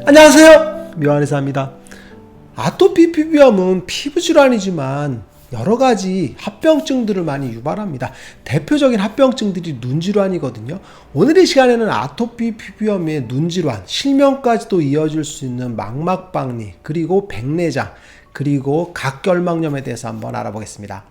안녕하세요, 묘한의사입니다. 아토피 피부염은 피부질환이지만 여러가지 합병증들을 많이 유발합니다. 대표적인 합병증들이 눈질환이거든요. 오늘의 시간에는 아토피 피부염의 눈질환, 실명까지도 이어질 수 있는 망막박리, 그리고 백내장, 그리고 각결막염에 대해서 한번 알아보겠습니다.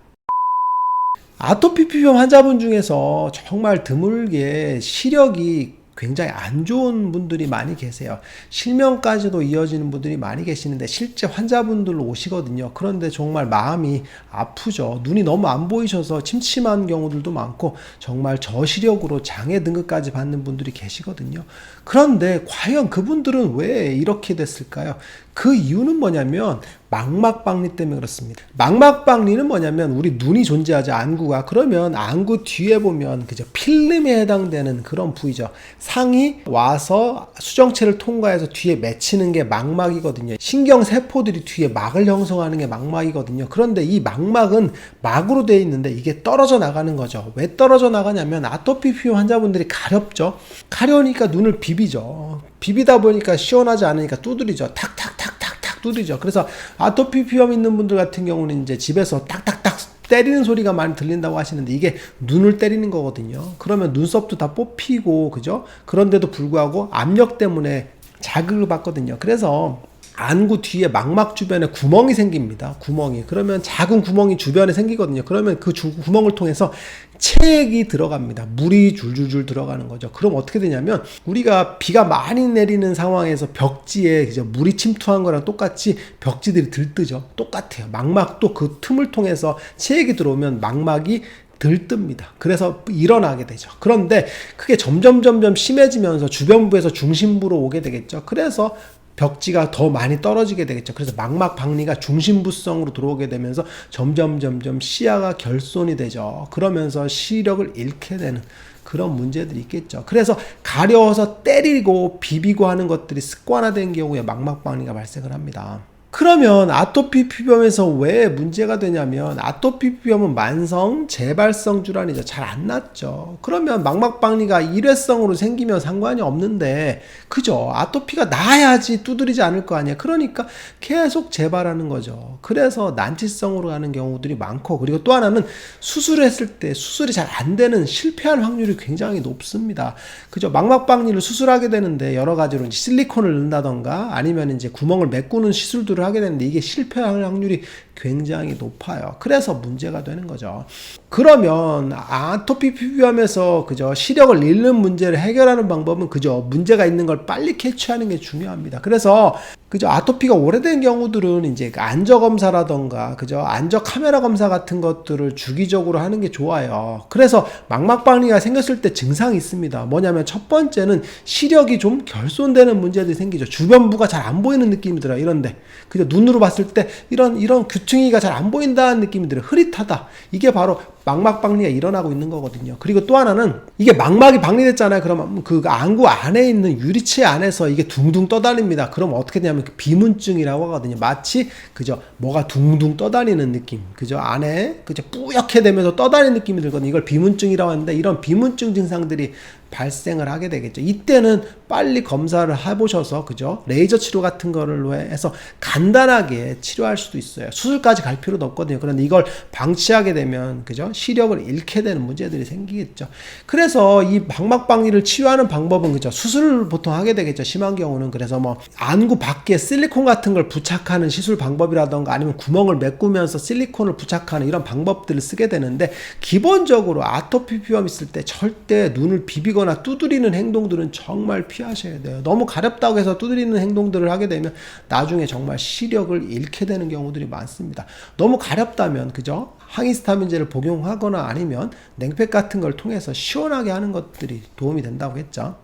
아토피 피부염 환자분 중에서 정말 드물게 시력이 굉장히 안 좋은 분들이 많이 계세요. 실명까지도 이어지는 분들이 많이 계시는데 실제 환자분들로 오시거든요. 그런데 정말 마음이 아프죠. 눈이 너무 안 보이셔서 침침한 경우들도 많고 정말 저시력으로 장애 등급까지 받는 분들이 계시거든요. 그런데 과연 그분들은 왜 이렇게 됐을까요? 그 이유는 뭐냐면 망막박리 때문에 그렇습니다. 망막박리는 뭐냐면 우리 눈이 존재하죠. 안구가. 그러면 안구 뒤에 보면 그죠, 필름에 해당되는 그런 부위죠. 상이 와서 수정체를 통과해서 뒤에 맺히는 게 망막이거든요. 신경세포들이 뒤에 막을 형성하는 게 망막이거든요. 그런데 이 망막은 막으로 되어 있는데 이게 떨어져 나가는 거죠. 왜 떨어져 나가냐면 아토피 피부 환자분들이 가렵죠. 가려우니까 눈을 비비죠. 비비다 보니까 시원하지 않으니까 두드리죠. 탁탁탁탁탁 두드리죠. 그래서 아토피 피부염 있는 분들 같은 경우는 이제 집에서 딱딱딱 때리는 소리가 많이 들린다고 하시는데 이게 눈을 때리는 거거든요. 그러면 눈썹도 다 뽑히고, 그죠? 그런데도 불구하고 압력 때문에 자극을 받거든요. 그래서 안구 뒤에 망막 주변에 구멍이 생깁니다. 구멍이. 그러면 작은 구멍이 주변에 생기거든요. 그러면 그 구멍을 통해서 체액이 들어갑니다. 물이 줄줄줄 들어가는 거죠. 그럼 어떻게 되냐면 우리가 비가 많이 내리는 상황에서 벽지에 물이 침투한 거랑 똑같이 벽지들이 들뜨죠. 똑같아요. 망막도 그 틈을 통해서 체액이 들어오면 망막이 들뜹니다. 그래서 일어나게 되죠. 그런데 그게 점점 심해지면서 주변부에서 중심부로 오게 되겠죠. 그래서 벽지가 더 많이 떨어지게 되겠죠. 그래서 망막박리가 중심부성으로 들어오게 되면서 점점 시야가 결손이 되죠. 그러면서 시력을 잃게 되는 그런 문제들이 있겠죠. 그래서 가려워서 때리고 비비고 하는 것들이 습관화된 경우에 망막박리가 발생을 합니다. 그러면 아토피 피부염에서 왜 문제가 되냐면 아토피 피부염은 만성 재발성 질환이죠. 잘 안 낫죠. 그러면 망막박리가 일회성으로 생기면 상관이 없는데 그죠? 아토피가 나아야지 두드리지 않을 거 아니야. 그러니까 계속 재발하는 거죠. 그래서 난치성으로 가는 경우들이 많고, 그리고 또 하나는 수술을 했을 때 수술이 잘 안 되는, 실패할 확률이 굉장히 높습니다. 그죠? 망막박리를 수술하게 되는데 여러 가지로 이제 실리콘을 넣는다던가 아니면 이제 구멍을 메꾸는 시술들을 하게 되는데 이게 실패할 확률이 굉장히 높아요. 그래서 문제가 되는 거죠. 그러면 아토피 피부염에서 그죠, 시력을 잃는 문제를 해결하는 방법은 그죠, 문제가 있는 걸 빨리 캐치하는 게 중요합니다. 그래서 그죠, 아토피가 오래된 경우들은 이제 안저 검사라던가 그죠, 안저 카메라 검사 같은 것들을 주기적으로 하는 게 좋아요. 그래서 망막박리가 생겼을 때 증상이 있습니다. 뭐냐면 첫 번째는 시력이 좀 결손되는 문제들이 생기죠. 주변부가 잘 안 보이는 느낌이 들어요. 이런데 그죠, 눈으로 봤을 때 이런 규퉁이가 잘 안 보인다는 느낌이 들어요. 흐릿하다. 이게 바로 망막박리가 일어나고 있는 거거든요. 그리고 또 하나는 이게 망막이 박리됐잖아요. 그러면 그 안구 안에 있는 유리체 안에서 이게 둥둥 떠다닙니다. 그럼 어떻게 되냐면 비문증이라고 하거든요. 마치 그죠, 뭐가 둥둥 떠다니는 느낌, 그죠, 안에 그죠, 뿌옇게 되면서 떠다니는 느낌이 들거든요. 이걸 비문증이라고 하는데 이런 비문증 증상들이 발생을 하게 되겠죠. 이때는 빨리 검사를 해보셔서 그죠, 레이저 치료 같은 거를 해서 간단하게 치료할 수도 있어요. 수술까지 갈 필요도 없거든요. 그런데 이걸 방치하게 되면 그죠, 시력을 잃게 되는 문제들이 생기겠죠. 그래서 이 망막박리를 치료하는 방법은 그죠, 수술을 보통 하게 되겠죠. 심한 경우는. 그래서 뭐 안구 밖에 실리콘 같은 걸 부착하는 시술 방법이라던가 아니면 구멍을 메꾸면서 실리콘을 부착하는 이런 방법들을 쓰게 되는데, 기본적으로 아토피 피부염 있을 때 절대 눈을 비비거나 두드리는 행동들은 정말 피하셔야 돼요. 너무 가렵다고 해서 두드리는 행동들을 하게 되면 나중에 정말 시력을 잃게 되는 경우들이 많습니다. 너무 가렵다면 그죠, 항히스타민제를 복용하거나 아니면 냉팩 같은 걸 통해서 시원하게 하는 것들이 도움이 된다고 했죠.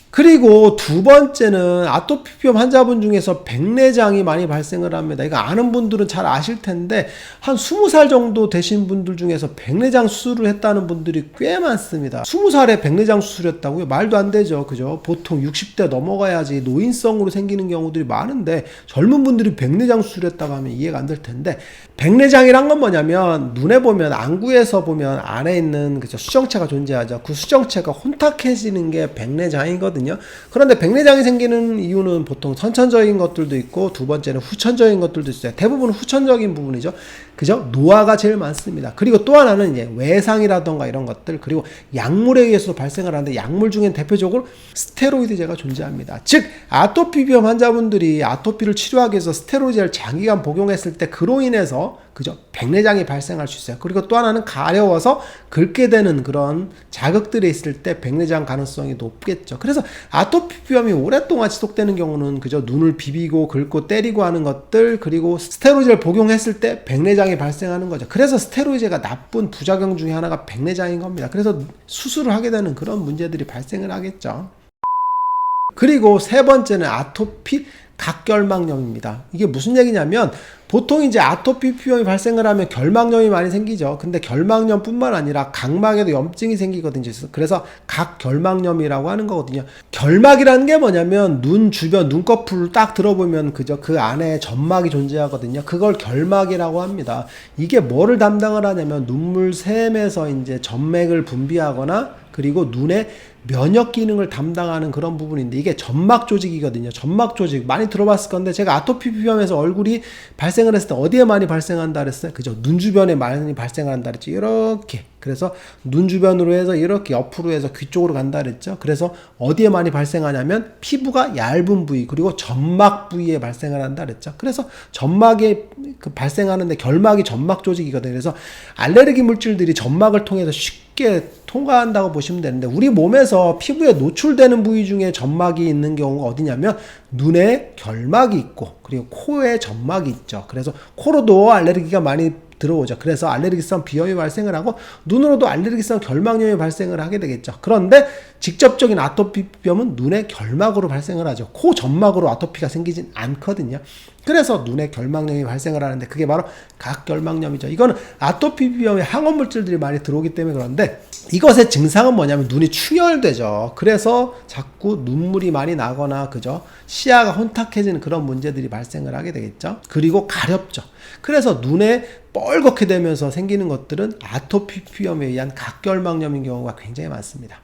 그리고 두 번째는 아토피 피부염 환자분 중에서 백내장이 많이 발생을 합니다. 이거 아는 분들은 잘 아실 텐데 한 20살 정도 되신 분들 중에서 백내장 수술을 했다는 분들이 꽤 많습니다. 20살에 백내장 수술했다고요? 말도 안 되죠. 그죠? 보통 60대 넘어가야지 노인성으로 생기는 경우들이 많은데 젊은 분들이 백내장 수술했다고 하면 이해가 안 될 텐데, 백내장이란 건 뭐냐면 눈에 보면 안구에서 보면 안에 있는 그죠, 수정체가 존재하죠. 그 수정체가 혼탁해지는 게 백내장이거든요. 있거든요. 그런데 백내장이 생기는 이유는 보통 선천적인 것들도 있고 두 번째는 후천적인 것들도 있어요. 대부분 후천적인 부분이죠. 그죠? 노화가 제일 많습니다. 그리고 또 하나는 이제 외상이라던가 이런 것들, 그리고 약물에 의해서도 발생을 하는데 약물 중엔 대표적으로 스테로이드제가 존재합니다. 즉 아토피 비염 환자분들이 아토피를 치료하기 위해서 스테로이드제를 장기간 복용했을 때 그로 인해서 그죠? 백내장이 발생할 수 있어요. 그리고 또 하나는 가려워서 긁게 되는 그런 자극들이 있을 때 백내장 가능성이 높겠죠. 그래서 아토피 비염이 오랫동안 지속되는 경우는 그죠? 눈을 비비고 긁고 때리고 하는 것들, 그리고 스테로이드를 복용했을 때 백내장이 발생하는 거죠. 그래서 스테로이드가 나쁜 부작용 중에 하나가 백내장인 겁니다. 그래서 수술을 하게 되는 그런 문제들이 발생을 하겠죠. 그리고 세 번째는 아토피 각결막염입니다. 이게 무슨 얘기냐면 보통 이제 아토피 비염이 발생을 하면 결막염이 많이 생기죠. 근데 결막염뿐만 아니라 각막에도 염증이 생기거든요. 그래서 각결막염이라고 하는 거거든요. 결막이라는 게 뭐냐면 눈 주변 눈꺼풀을 딱 들어보면 그저 그 안에 점막이 존재하거든요. 그걸 결막이라고 합니다. 이게 뭐를 담당을 하냐면 눈물샘에서 이제 점맥을 분비하거나 그리고 눈의 면역 기능을 담당하는 그런 부분인데 이게 점막 조직이거든요. 점막 조직 많이 들어봤을 건데 제가 아토피 비염에서 얼굴이 발생을 했을 때 어디에 많이 발생한다 그랬어요? 그죠? 눈 주변에 많이 발생한다 그랬죠. 이렇게. 그래서 눈 주변으로 해서 이렇게 옆으로 해서 귀 쪽으로 간다 그랬죠. 그래서 어디에 많이 발생하냐면 피부가 얇은 부위 그리고 점막 부위에 발생을 한다 그랬죠. 그래서 점막에 발생하는데 결막이 점막 조직이거든요. 그래서 알레르기 물질들이 점막을 통해서 쉽게 통과한다고 보시면 되는데 우리 몸에서 피부에 노출되는 부위 중에 점막이 있는 경우가 어디냐면 눈에 결막이 있고 그리고 코에 점막이 있죠. 그래서 코로도 알레르기가 많이 들어오죠. 그래서 알레르기성 비염이 발생을 하고 눈으로도 알레르기성 결막염이 발생을 하게 되겠죠. 그런데 직접적인 아토피 비염은 눈의 결막으로 발생을 하죠. 코 점막으로 아토피가 생기진 않거든요. 그래서 눈에 결막염이 발생을 하는데 그게 바로 각결막염이죠. 이거는 아토피 비염에 항원 물질들이 많이 들어오기 때문에 그런데 이것의 증상은 뭐냐면 눈이 충혈되죠. 그래서 자꾸 눈물이 많이 나거나 그죠? 시야가 혼탁해지는 그런 문제들이 발생을 하게 되겠죠. 그리고 가렵죠. 그래서 눈에 뻘겋게 되면서 생기는 것들은 아토피 비염에 의한 각결막염인 경우가 굉장히 많습니다.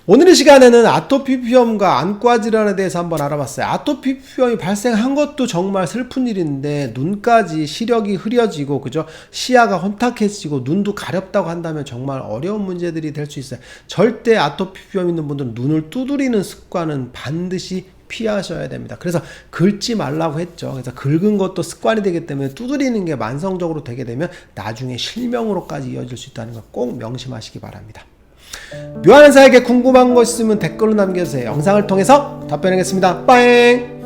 오늘 이 시간에는 아토피 비염과 안과 질환에 대해서 한번 알아봤어요. 아토피 비염이 발생한 것도 정말 슬픈 일인데 눈까지 시력이 흐려지고 그죠? 시야가 혼탁해지고 눈도 가렵다고 한다면 정말 어려운 문제들이 될 수 있어요. 절대 아토피 비염 있는 분들은 눈을 두드리는 습관은 반드시 피하셔야 됩니다. 그래서 긁지 말라고 했죠. 그래서 긁은 것도 습관이 되기 때문에 두드리는 게 만성적으로 되게 되면 나중에 실명으로까지 이어질 수 있다는 걸 꼭 명심하시기 바랍니다. 묘한 사에게 궁금한 거 있으면 댓글로 남겨주세요. 영상을 통해서 답변하겠습니다. 빠잉!